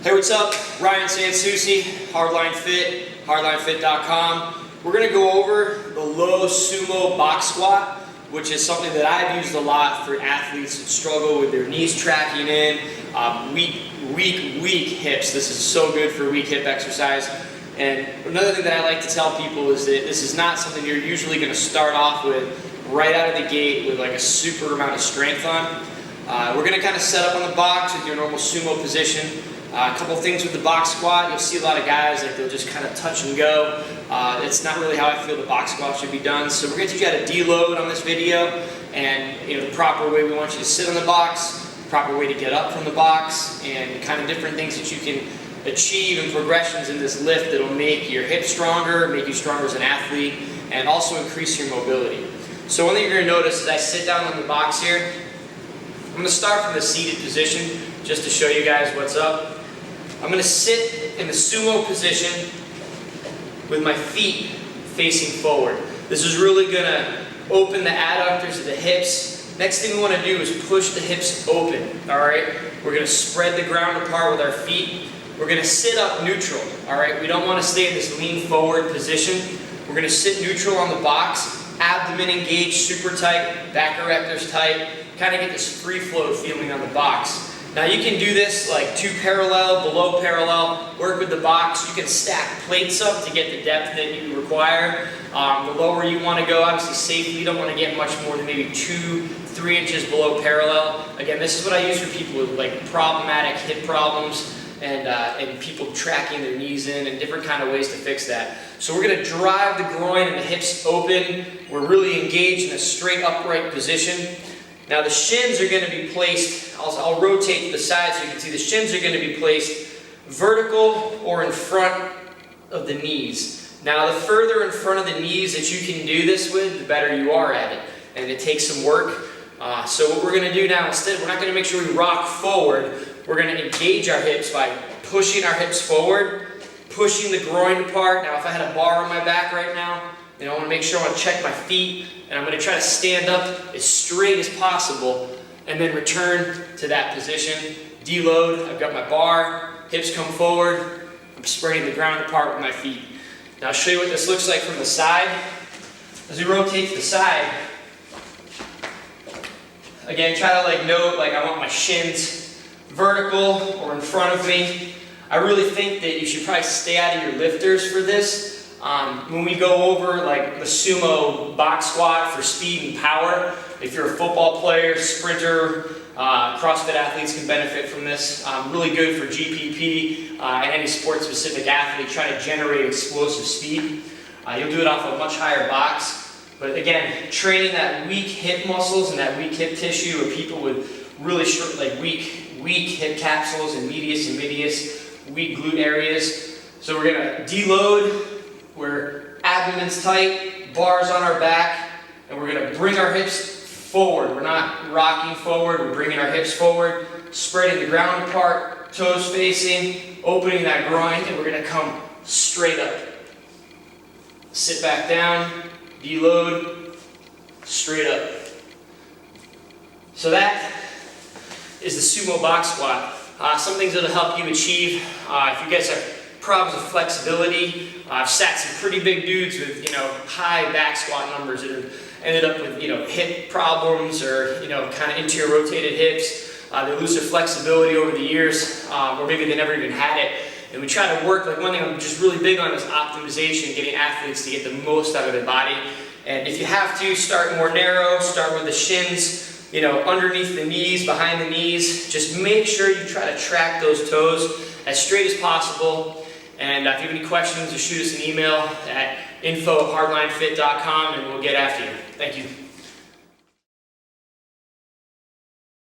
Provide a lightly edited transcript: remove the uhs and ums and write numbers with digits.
Hey, what's up? Ryan Sansucci, Hardlinefit, hardlinefit.com. We're going to go over the low sumo box squat, which is something that I've used a lot for athletes that struggle with their knees tracking in, weak hips. This is so good for weak hip exercise. And another thing that I like to tell people is that this is not something you're usually going to start off with right out of the gate with like a super amount of strength on. We're going to kind of set up on the box with your normal sumo position. A couple things with the box squat, you'll see a lot of guys like they'll just kind of touch and go. It's not really how I feel the box squat should be done. So we're going to teach you how to deload on this video, and the proper way we want you to sit on the box, proper way to get up from the box, and kind of different things that you can achieve and progressions in this lift that will make your hips stronger, make you stronger as an athlete, and also increase your mobility. So one thing you're going to notice is I sit down on the box here. I'm going to start from the seated position just to show you guys what's up. I'm going to sit in the sumo position with my feet facing forward. This is really going to open the adductors of the hips. Next thing we want to do is push the hips open. Alright? We're going to spread the ground apart with our feet. We're going to sit up neutral. Alright? We don't want to stay in this lean forward position. We're going to sit neutral on the box. Abdomen engaged, super tight, back erectors tight. Kind of get this free flow feeling on the box. Now you can do this like two parallel, below parallel, work with the box. You can stack plates up to get the depth that you require. The lower you want to go, obviously safely, you don't want to get much more than maybe 2-3 inches below parallel. Again, this is what I use for people with like problematic hip problems and people tracking their knees in and different kind of ways to fix that. So we're going to drive the groin and the hips open. We're really engaged in a straight upright position. Now the shins are going to be placed, I'll rotate to the side so you can see the shins are going to be placed vertical or in front of the knees. Now the further in front of the knees that you can do this with, the better you are at it. And it takes some work. So what we're going to do now, instead, we're not going to make sure we rock forward. We're going to engage our hips by pushing our hips forward, pushing the groin apart. Now if I had a bar on my back right now, I want to make sure I want to check my feet, and I'm going to try to stand up as straight as possible and then return to that position. Deload, I've got my bar, hips come forward, I'm spreading the ground apart with my feet. Now I'll show you what this looks like from the side. As we rotate to the side, again, try to note I want my shins vertical or in front of me. I really think that you should probably stay out of your lifters for this. When we go over the sumo box squat for speed and power, if you're a football player, sprinter, CrossFit athletes can benefit from this. Really good for GPP and any sport-specific athlete trying to generate explosive speed. You'll do it off a much higher box. But again, training that weak hip muscles and that weak hip tissue, or people with really short, weak hip capsules and medius, weak glute areas. So we're going to deload. Where abdomen's tight, bars on our back, and we're going to bring our hips forward. We're not rocking forward, we're bringing our hips forward, spreading the ground apart, toes facing, opening that groin, and we're going to come straight up. Sit back down, deload, straight up. So that is the sumo box squat. Some things that'll help you achieve, if you guys have problems with flexibility. I've sat some pretty big dudes with high back squat numbers that have ended up with hip problems or kind of anterior rotated hips. They lose their flexibility over the years, or maybe they never even had it. And we try to work, one thing I'm just really big on is optimization, getting athletes to get the most out of their body. And if you have to, start more narrow, start with the shins, underneath the knees, behind the knees. Just make sure you try to track those toes as straight as possible. And if you have any questions, just shoot us an email at info@hardlinefit.com and we'll get after you. Thank you.